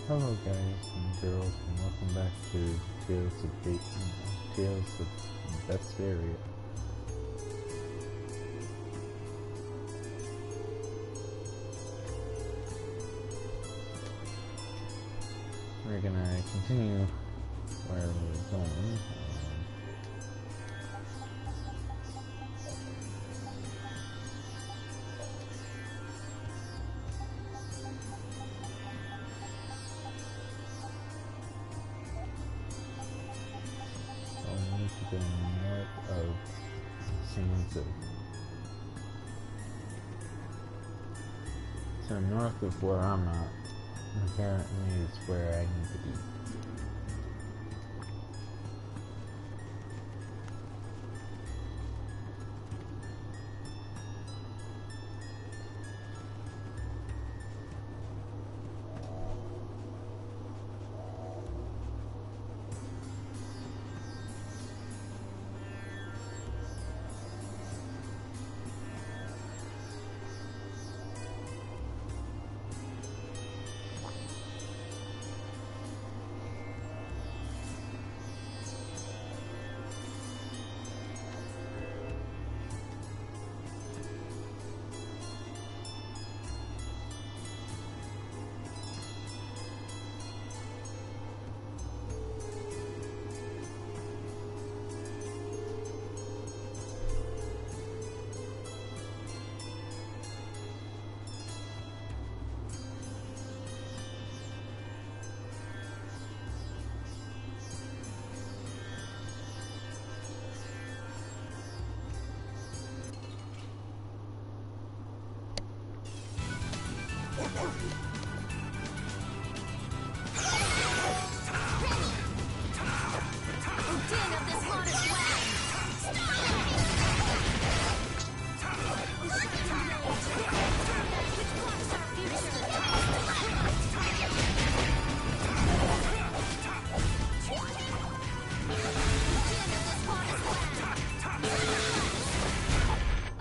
Hello guys and girls and welcome back to Tales of Vesperia. We're gonna continue where we're going. We need to go north of Sansa. So north of where I'm at, apparently is where I need to be.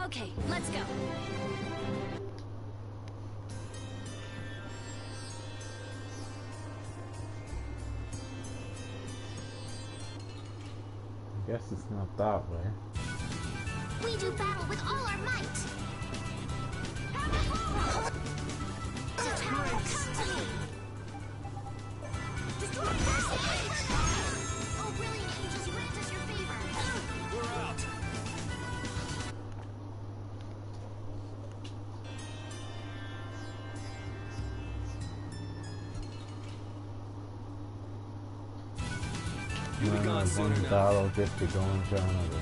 Okay, let's go. I guess it's not that way. We do battle with all our might. The tower will come to me. Destroy first stage. Oh, brilliant angels, grant us your favor. We're out. You'll be gone soon enough. Battle just to go into another.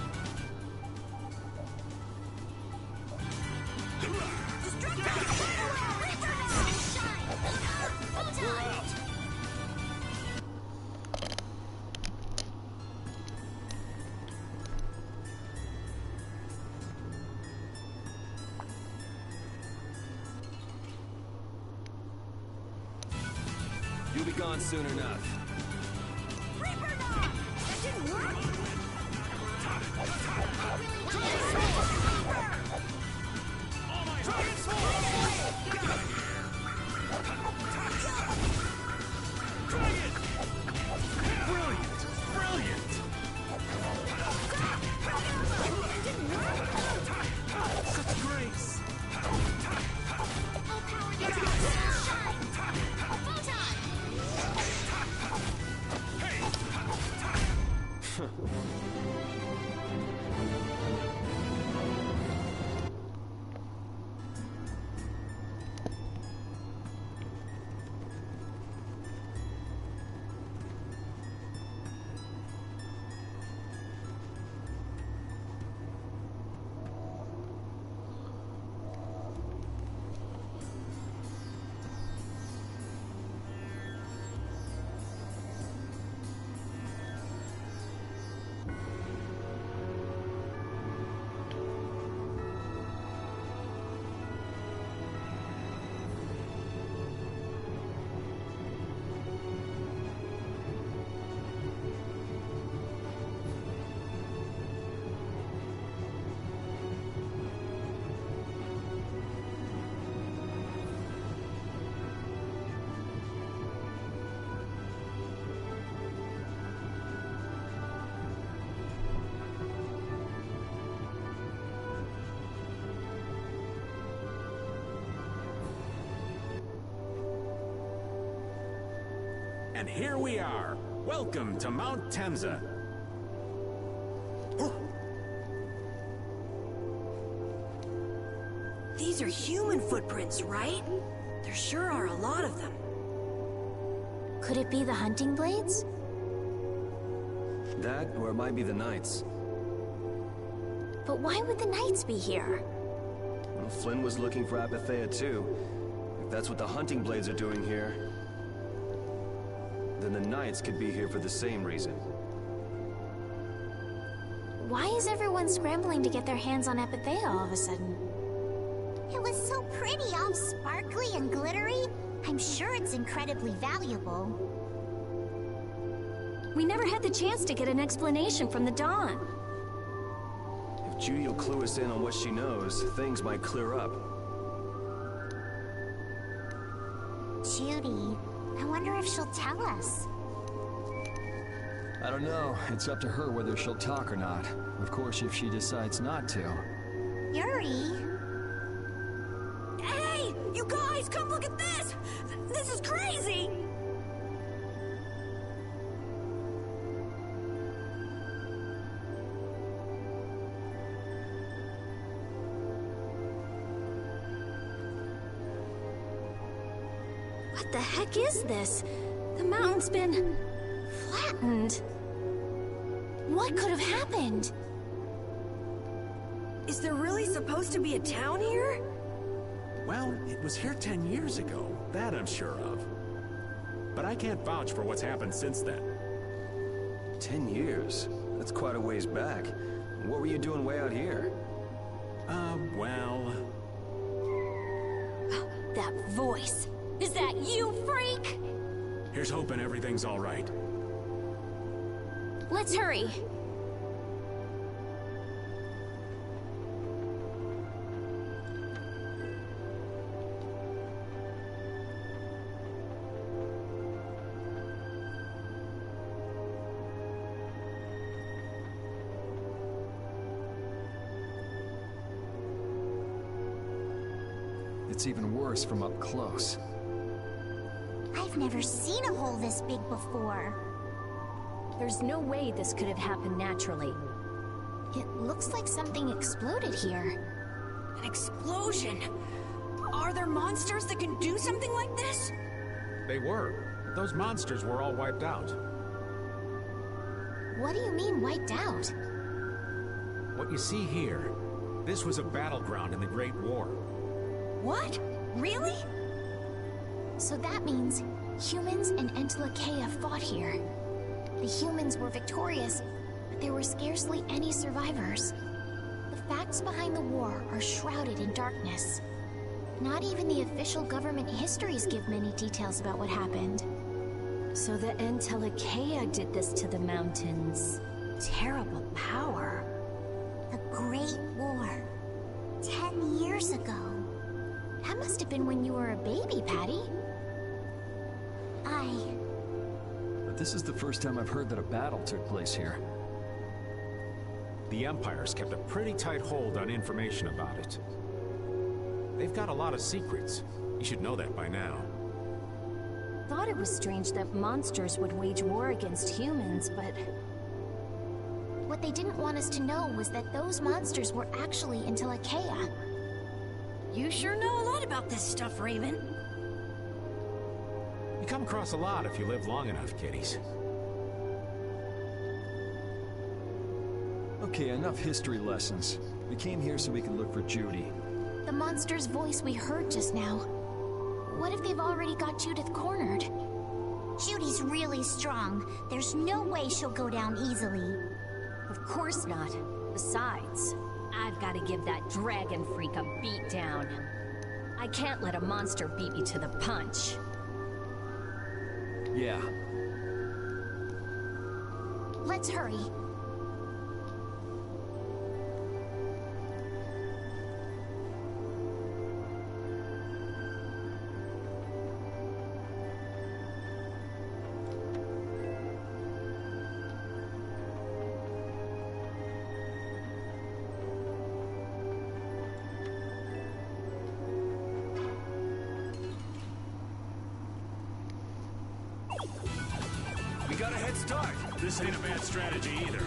You'll be gone soon enough. And here we are. Welcome to Mount Temza. These are human footprints, right? There sure are a lot of them. Could it be the hunting blades? That, or it might be the Knights. But why would the knights be here? Well, Flynn was looking for Apatheia too. If that's what the hunting blades are doing here, then the Knights could be here for the same reason. Why is everyone scrambling to get their hands on Apatheia all of a sudden? It was so pretty, all sparkly and glittery. I'm sure it's incredibly valuable. We never had the chance to get an explanation from the Dawn. If Judy will clue us in on what she knows, things might clear up. Judy, I wonder if she'll tell us. I don't know. It's up to her whether she'll talk or not. Of course, if she decides not to. Yuri? Hey! You guys, come look at this! This is crazy! What the heck is this? The mountain's been flattened. What could have happened? Is there really supposed to be a town here? Well, it was here 10 years ago. That I'm sure of. But I can't vouch for what's happened since then. 10 years? That's quite a ways back. What were you doing way out here? Well... That voice. Is that you, freak? Here's hoping everything's all right. Let's hurry. It's even worse from up close. I've never seen a hole this big before. There's no way this could have happened naturally. It looks like something exploded here. An explosion! Are there monsters that can do something like this? They were. Those monsters were all wiped out. What do you mean, wiped out? What you see here, this was a battleground in the Great War. What? Really? So that means humans and Entelekea fought here. The humans were victorious, but there were scarcely any survivors. The facts behind the war are shrouded in darkness. Not even the official government histories give many details about what happened. So the Entelekea did this to the mountains. Terrible power. The Great War. 10 years ago. That must have been when you were a baby, Patty. But this is the first time I've heard that a battle took place here. The Empire's kept a pretty tight hold on information about it. They've got a lot of secrets. You should know that by now. Thought it was strange that monsters would wage war against humans, but... What they didn't want us to know was that those monsters were actually Entelekea. You sure know a lot about this stuff, Raven. You come across a lot if you live long enough, kiddies. Okay, enough history lessons. We came here so we could look for Judy. The monster's voice we heard just now. What if they've already got Judith cornered? Judy's really strong. There's no way she'll go down easily. of course not. Besides, I've got to give that dragon freak a beat down. I can't let a monster beat me to the punch. Yeah. Let's hurry. We got a head start. This ain't a bad strategy either.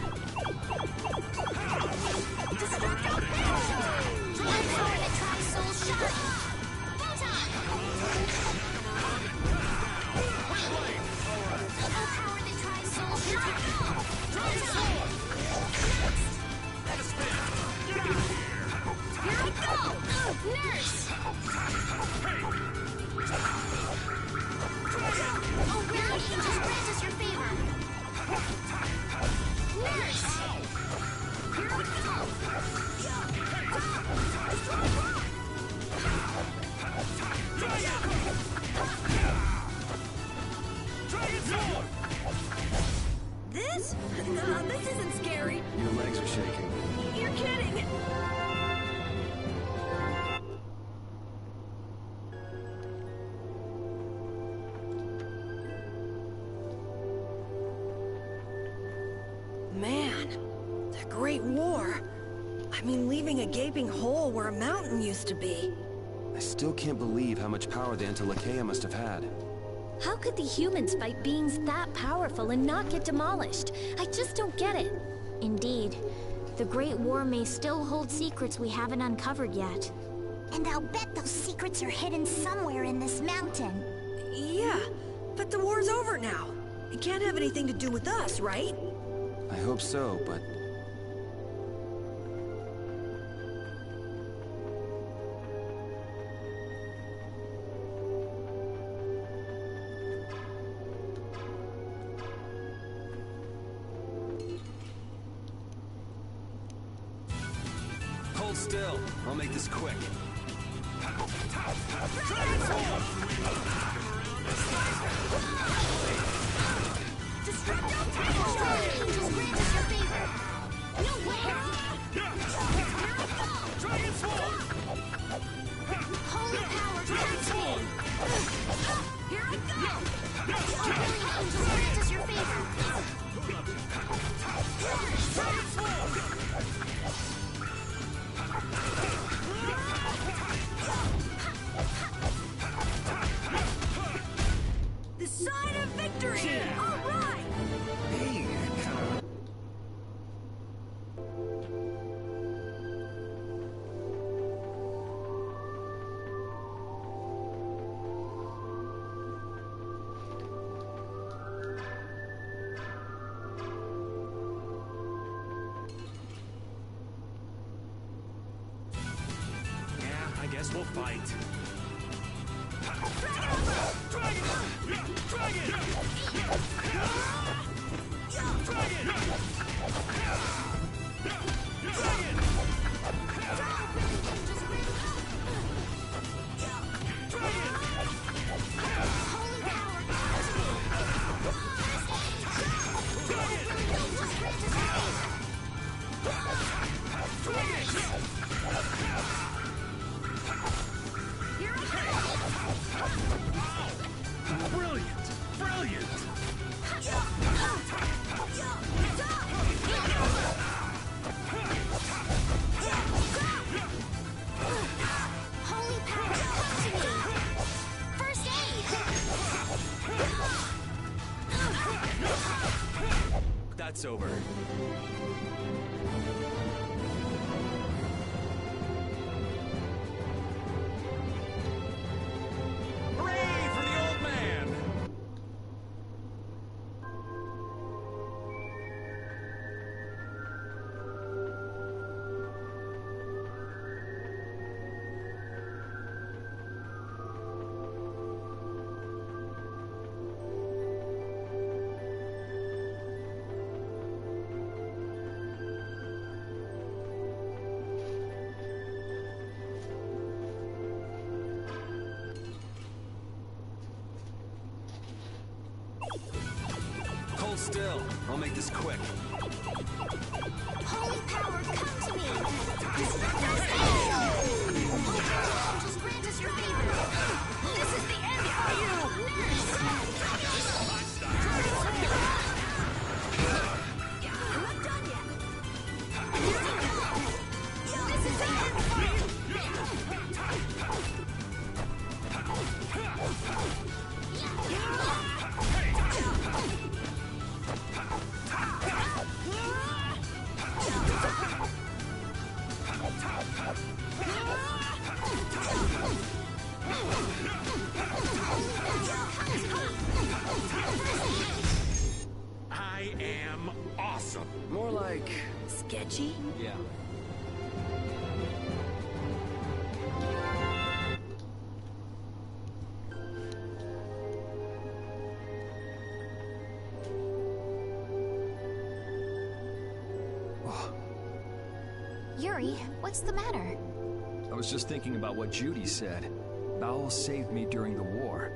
Nurse! Oh, really? Just grant us your favor. Nurse! Here we go! This? No, this isn't scary. Your legs are shaking. You're kidding. Man, the Great War. I mean, leaving a gaping hole where a mountain used to be. I still can't believe how much power the Entelekea must have had. How could the humans fight beings that powerful and not get demolished? I just don't get it. Indeed. The Great War may still hold secrets we haven't uncovered yet. And I'll bet those secrets are hidden somewhere in this mountain. Yeah, but the war's over now. It can't have anything to do with us, right? I hope so, but... Hold still. I'll make this quick. Holy power, grant me! Here I go! Oh, really? Just grant us your favor. The sign of victory! All right! Yeah, I guess we'll fight. Brilliant! Brilliant! Holy power, come to me! First aid! That's over. Hooray for the old man! Hold still. I'll make this quick. Holy power, come to me! Just grant us your favor! This is the end for you! Nurse! I'm not done yet. This is the end for you! I am awesome. More like... Sketchy? Yeah. Yuri, what's the matter? I was just thinking about what Judy said. Bowel saved me during the war.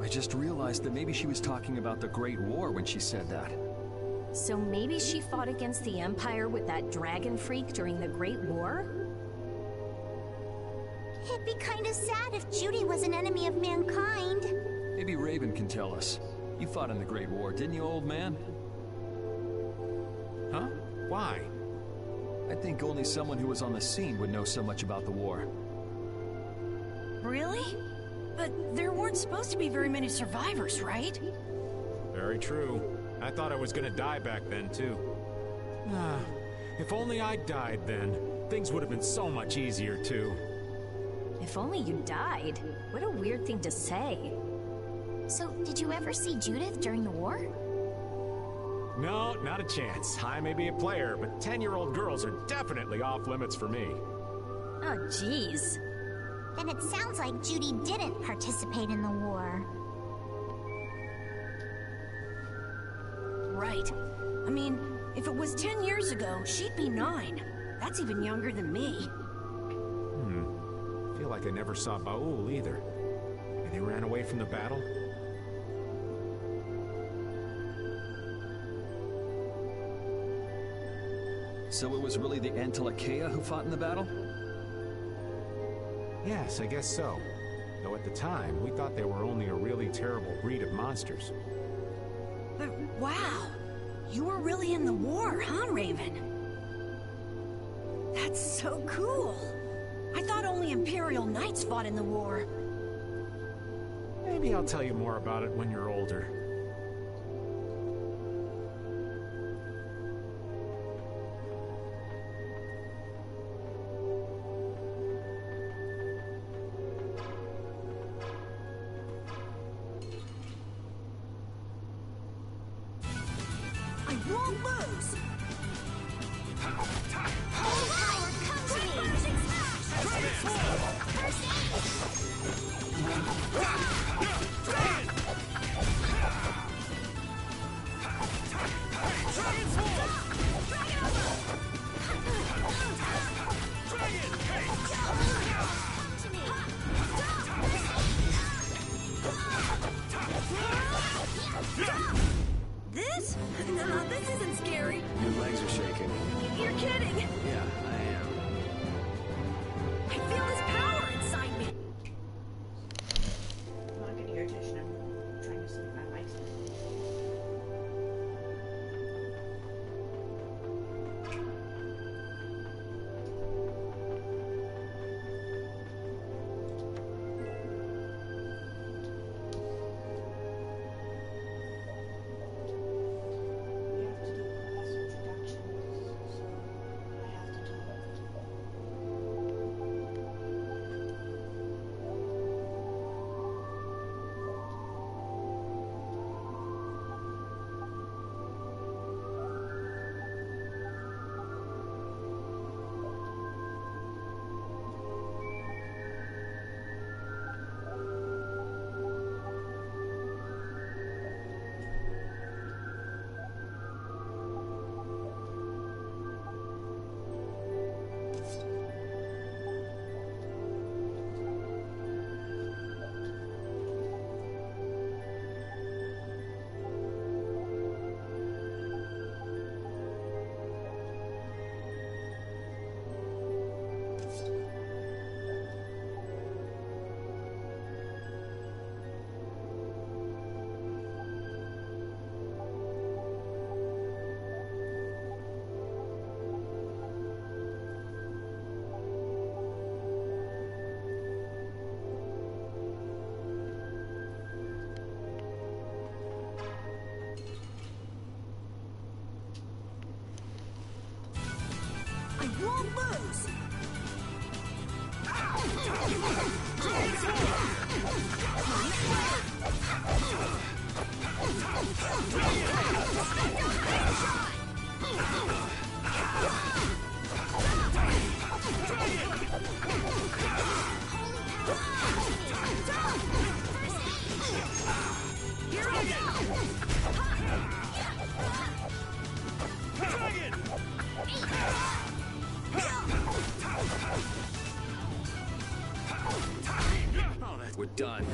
I just realized that maybe she was talking about the Great War when she said that. So maybe she fought against the Empire with that dragon freak during the Great War? It'd be kinda sad if Judy was an enemy of mankind. Maybe Raven can tell us. You fought in the Great War, didn't you, old man? Huh? Why? I think only someone who was on the scene would know so much about the war. Really? But there weren't supposed to be very many survivors, right? Very true. I thought I was gonna die back then, too. If only I died then, things would have been so much easier, too. If only you died. What a weird thing to say. So, did you ever see Judith during the war? No, not a chance. I may be a player, but 10-year-old girls are definitely off limits for me. Oh, jeez. Then it sounds like Judy didn't participate in the war. Right. I mean, if it was 10 years ago, she'd be 9. That's even younger than me. I feel like I never saw Baul either. Maybe they ran away from the battle? So it was really the Entelekea who fought in the battle? Yes, I guess so. Though at the time, we thought they were only a really terrible breed of monsters. But wow, you were really in the war, huh, Raven? That's so cool. I thought only Imperial Knights fought in the war. Maybe I'll tell you more about it when you're older. I won't lose! Holy power, come to me! Bursting smash! First This? No, this isn't scary. Your legs are shaking. You're kidding! done.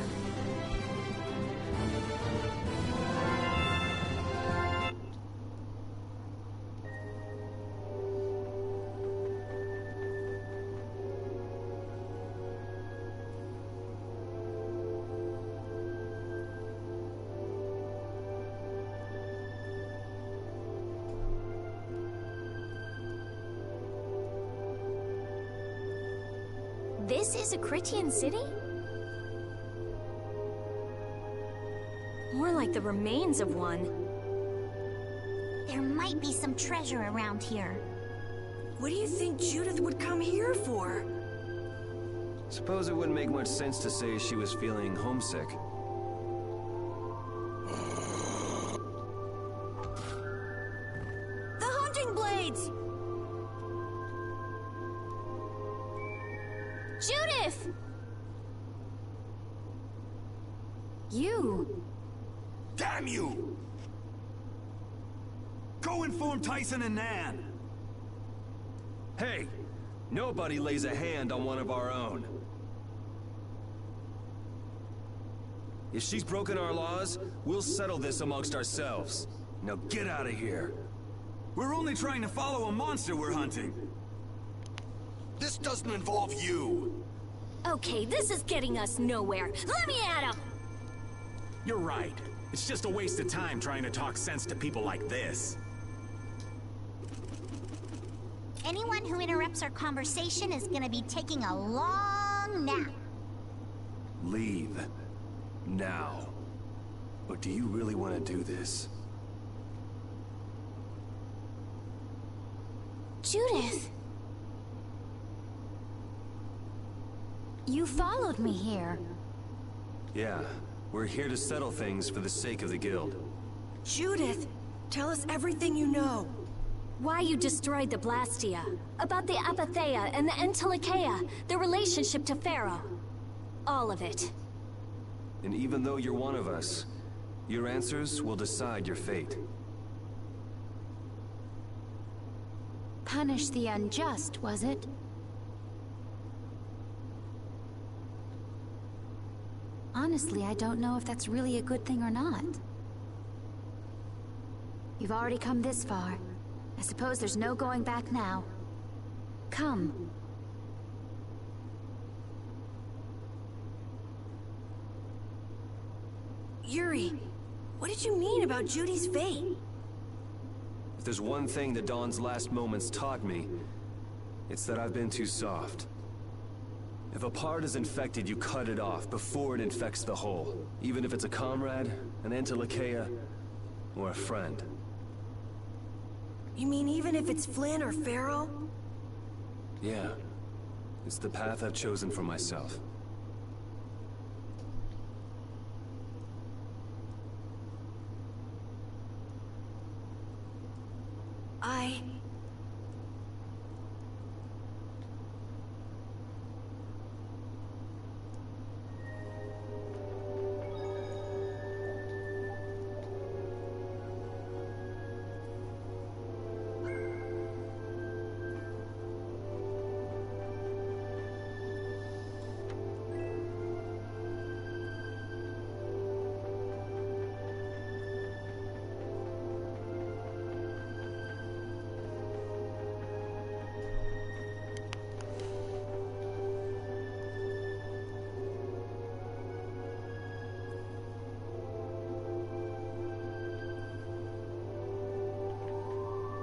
This is a Critian city? More like the remains of one. There might be some treasure around here. What do you think Judith would come here for? Suppose it wouldn't make much sense to say she was feeling homesick. The hunting blades! Judith! You... Damn you! Go inform Tyson and Nan. Hey! Nobody lays a hand on one of our own. If she's broken our laws, we'll settle this amongst ourselves. Now get out of here. We're only trying to follow a monster we're hunting. This doesn't involve you. Okay, this is getting us nowhere. Let me at him! You're right. It's just a waste of time trying to talk sense to people like this. Anyone who interrupts our conversation is gonna be taking a long nap. Leave. Now. But do you really want to do this? Judith! You followed me here. Yeah. We're here to settle things for the sake of the guild. Judith, tell us everything you know. Why you destroyed the Blastia, about the Apatheia and the Entelikeia, their relationship to Pharaoh. All of it. And even though you're one of us, your answers will decide your fate. Punish the unjust, was it? Honestly, I don't know if that's really a good thing or not. You've already come this far. I suppose there's no going back now. Come. Yuri, what did you mean about Judy's fate? If there's one thing that Dawn's last moments taught me, it's that I've been too soft. If a part is infected, you cut it off before it infects the whole. Even if it's a comrade, an Entelikeia, or a friend. You mean even if it's Flynn or Pharaoh? Yeah. It's the path I've chosen for myself.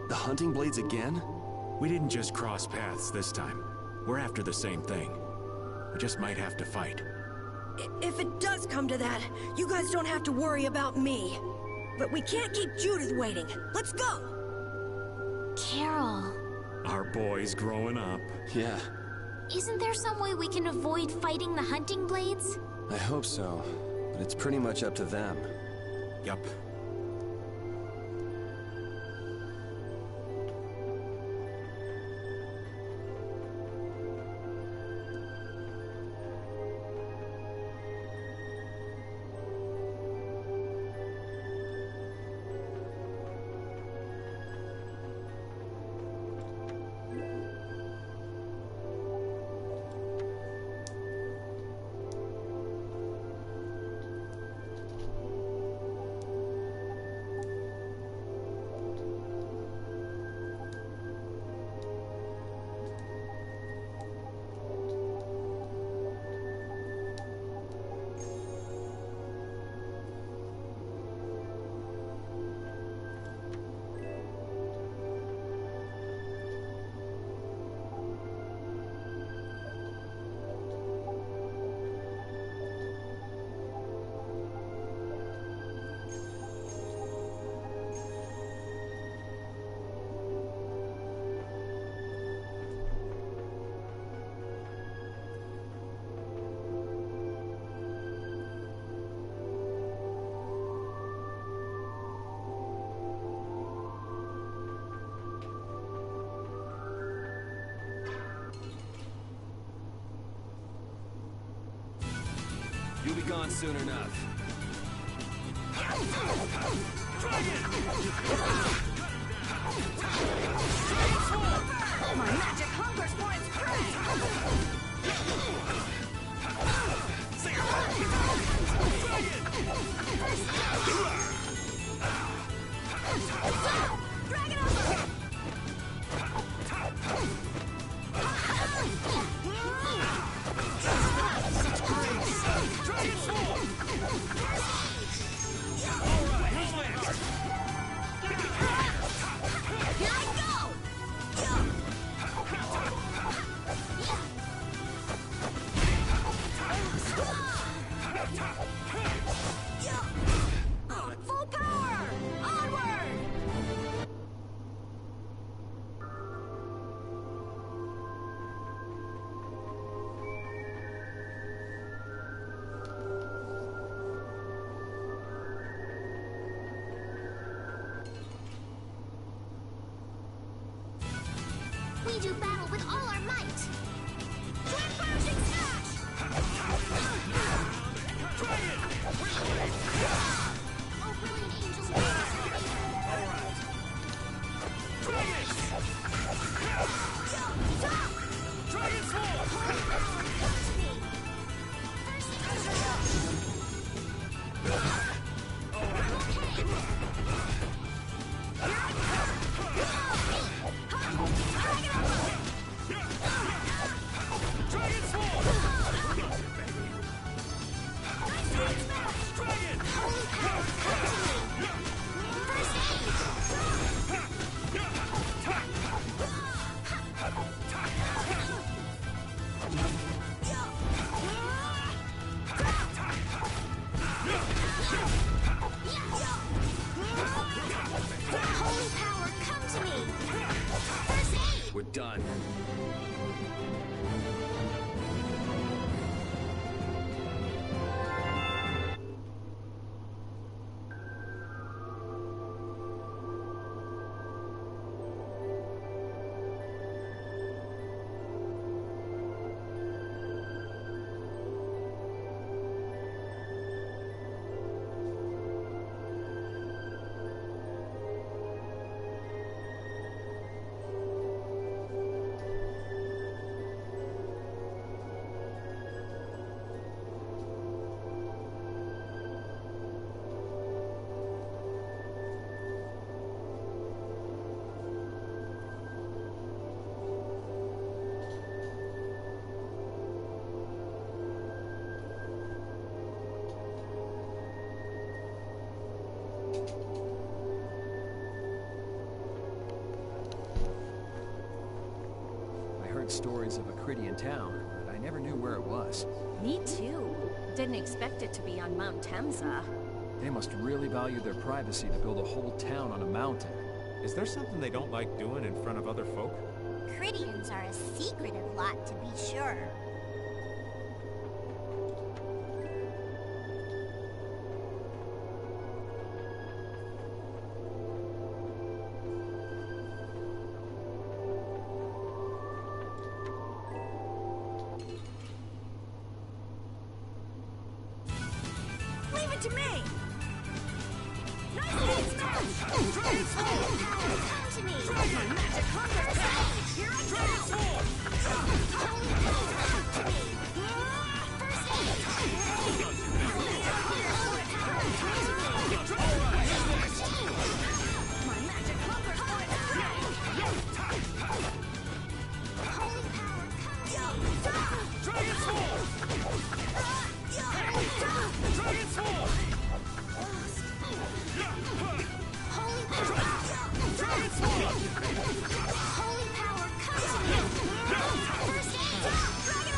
The hunting blades again? We didn't just cross paths this time. We're after the same thing. We just might have to fight. If it does come to that, you guys don't have to worry about me. But we can't keep Judith waiting. Let's go! Carol. Our boy's growing up. Yeah, Isn't there some way we can avoid fighting the hunting blades? I hope so. But it's pretty much up to them. Yup. gone soon enough. My magic hungers for its prey! Dragon over! Full power! Onward! We do battle with all our might. Twin Bashing Smash! Oh, brilliant angels, Dragon Sword! Dragon Sword! Holy power, come to me! First aid! We're done. Stories of a Cridian town, but I never knew where it was. Me too. Didn't expect it to be on Mount Temza. They must really value their privacy to build a whole town on a mountain. Is there something they don't like doing in front of other folk? Cridians are a secretive lot, to be sure. Leave it to me! Nice big smash! Dragon Sword! Power, come to me! My magic hunger! Here I go! Holy power, come to me! First aid! My magic hunger! Holy power, come to me! Dragon Sword! Dragon Sword! Holy power! Dragon Sword! Holy power, come to me! First aid! Dragon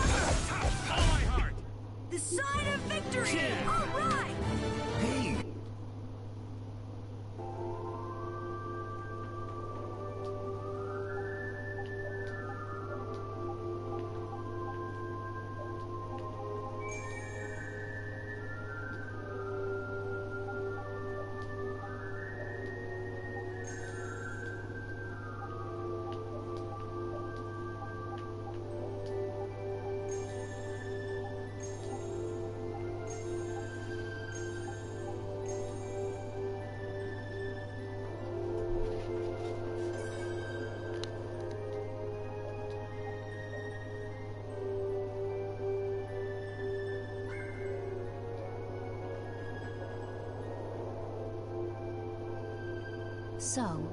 So,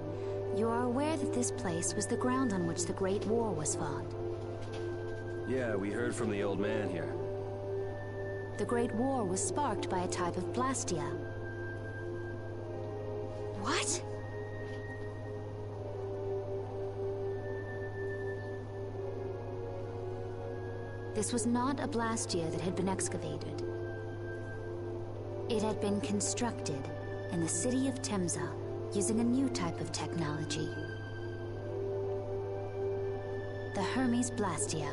you are aware that this place was the ground on which the Great War was fought. Yeah, we heard from the old man here. The Great War was sparked by a type of Blastia. What? This was not a Blastia that had been excavated. It had been constructed in the city of Temza using a new type of technology. The Hermes Blastia.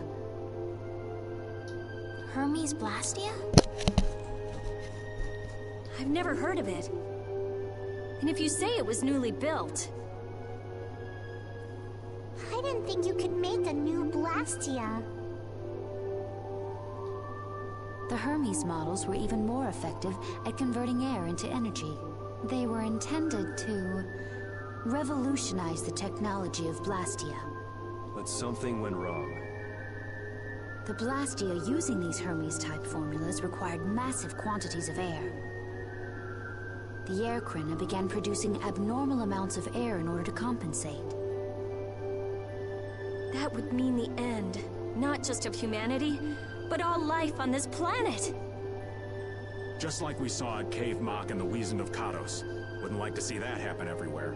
Hermes Blastia? I've never heard of it. And if you say it was newly built... I didn't think you could make a new Blastia. The Hermes models were even more effective at converting air into energy. They were intended to revolutionize the technology of Blastia. But something went wrong. The Blastia using these Hermes-type formulas required massive quantities of air. The Airkrina began producing abnormal amounts of air in order to compensate. That would mean the end, not just of humanity, but all life on this planet. Just like we saw at Cave Mach and the Wiesen of Kados. Wouldn't like to see that happen everywhere.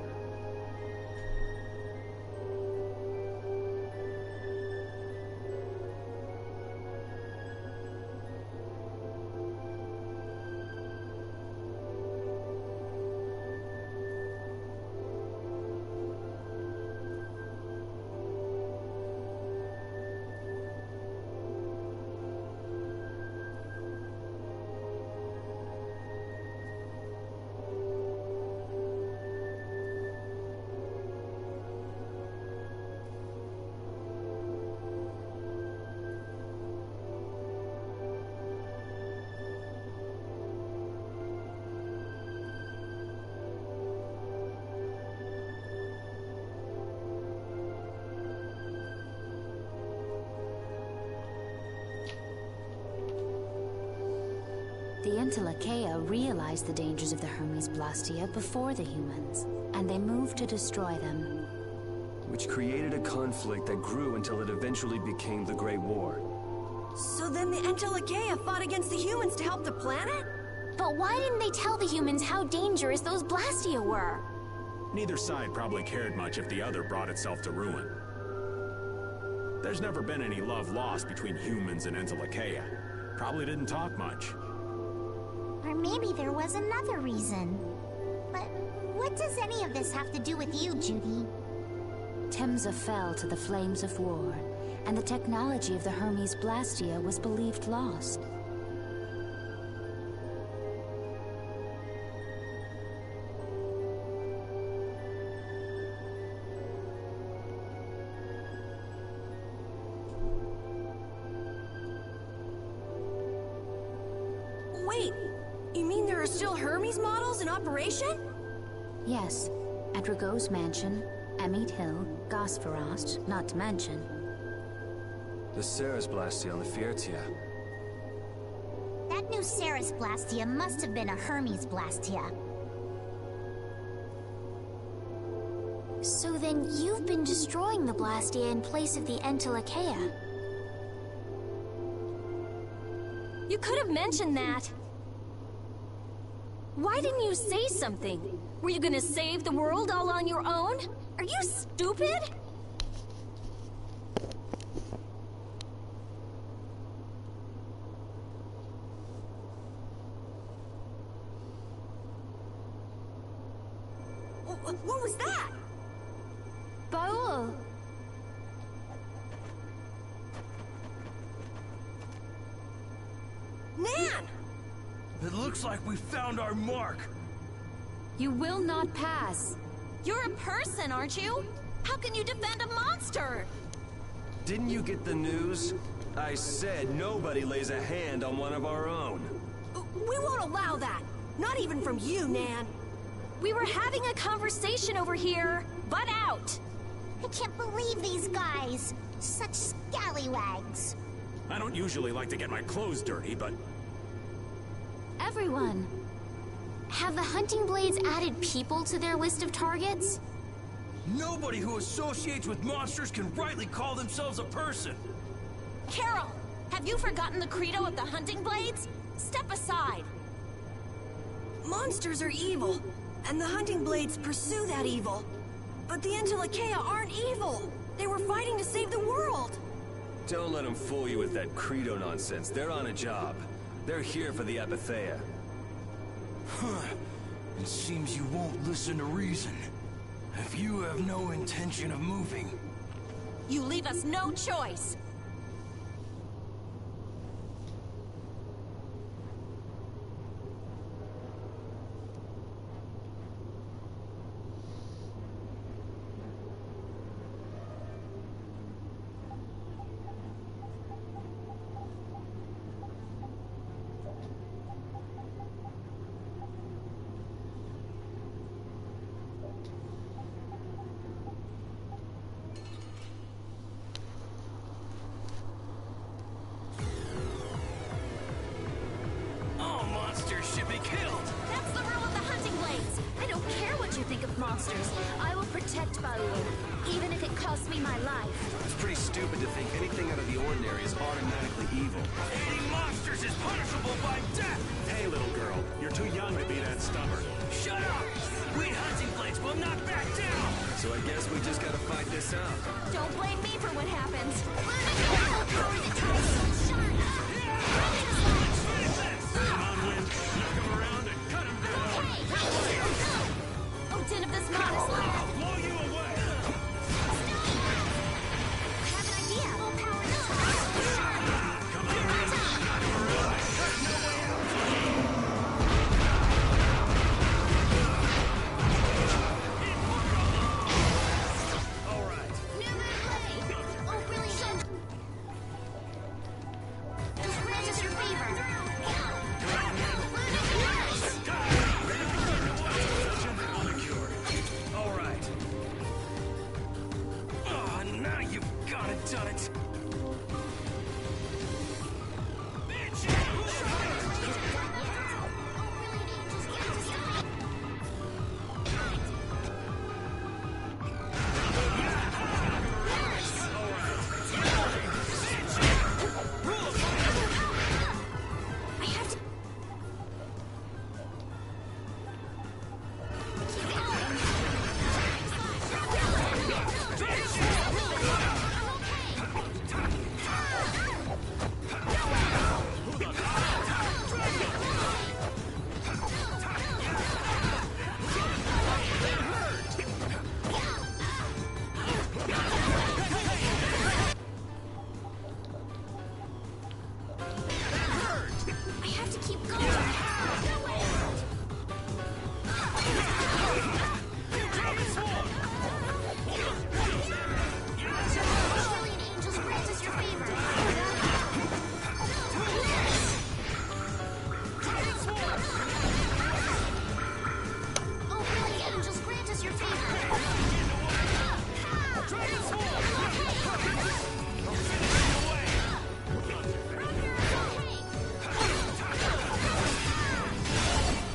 The Entelekea realized the dangers of the Hermes Blastia before the humans, and they moved to destroy them. Which created a conflict that grew until it eventually became the Great War. So then the Entelekea fought against the humans to help the planet? But why didn't they tell the humans how dangerous those Blastia were? Neither side probably cared much if the other brought itself to ruin. There's never been any love lost between humans and Entelekea. Probably didn't talk much. Or maybe there was another reason. But what does any of this have to do with you, Judy? Temza fell to the flames of war, and the technology of the Hermes Blastia was believed lost. Wait, you mean there are still Hermes models in operation? Yes, at Rago's mansion, Amit Hill, Gosferost, not to mention. The Ceres Blastia on the Fiertia. That new Ceres Blastia must have been a Hermes Blastia. So then you've been destroying the Blastia in place of the Entelekea. You could have mentioned that. Why didn't you say something? Were you gonna save the world all on your own? Are you stupid? What was that? Baul! Nan! It looks like we found our mark. You will not pass. You're a person, aren't you? How can you defend a monster? Didn't you get the news? I said nobody lays a hand on one of our own. We won't allow that. Not even from you, Nan. We were having a conversation over here. Butt out! I can't believe these guys. Such scallywags. I don't usually like to get my clothes dirty, but... Everyone! Have the hunting blades added people to their list of targets? Nobody who associates with monsters can rightly call themselves a person. Carol, have you forgotten the credo of the hunting blades? Step aside. Monsters are evil, and the hunting blades pursue that evil. But the Entelekea aren't evil. They were fighting to save the world. Don't let them fool you with that credo nonsense. They're on a job. They're here for the Epithea. It seems you won't listen to reason. If you have no intention of moving... You leave us no choice. Should be killed! That's the rule of the hunting blades. I don't care what you think of monsters. I will protect Baul, even if it costs me my life. It's pretty stupid to think anything out of the ordinary is automatically evil. Hating monsters is punishable by death! Hey, little girl, you're too young to be that stubborn. Shut up! We hunting blades will not back down! So I guess we just gotta fight this out. Don't blame me for what happens. Oh, din of this modest life. I'll blow you away! I have an idea. Full power now. Come on, Rin. Knock him around. There's no way out! All right. Oh, brilliant. Just grant us your favor. All right. Oh, now you've got it, done it. I have to... I have to keep going. Brilliant angels, grant us your favor. Oh, brilliant angels, grant us your favor.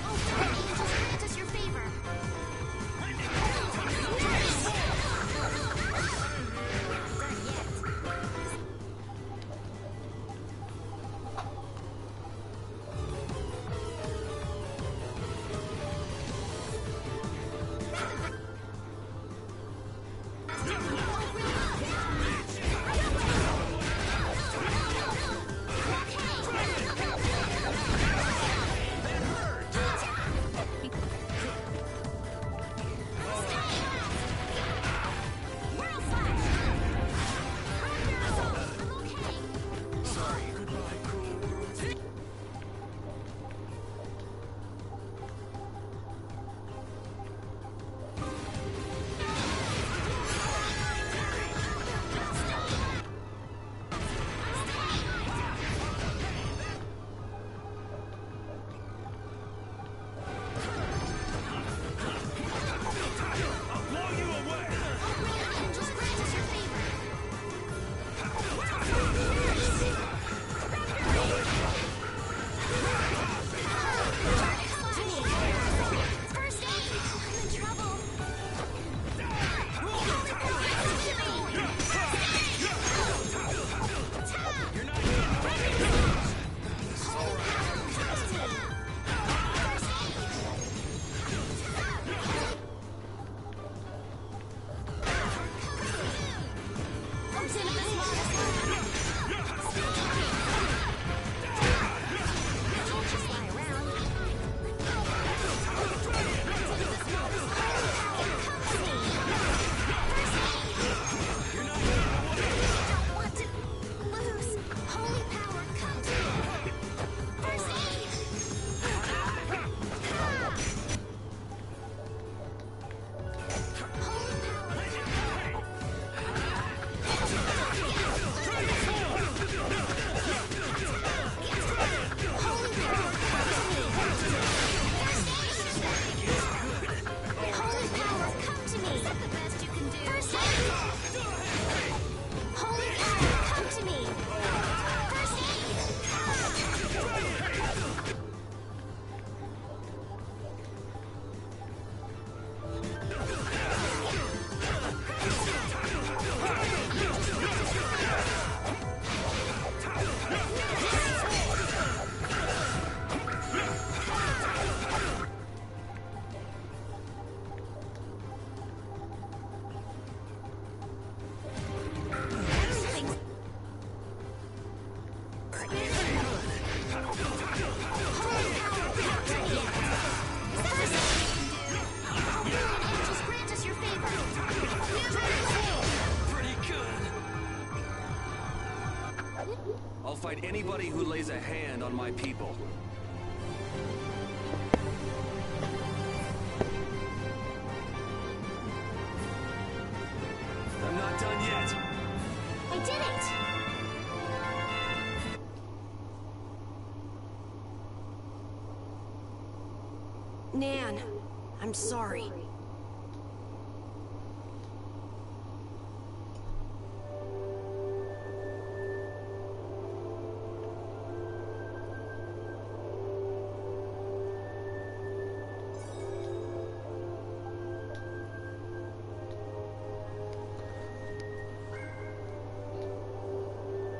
Oh, brilliant angels, grant us your favor. fight anybody who lays a hand on my people. I'm not done yet. I did it! Nan, I'm sorry.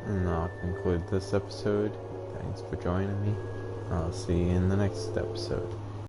And I'll conclude this episode. Thanks for joining me. I'll see you in the next episode.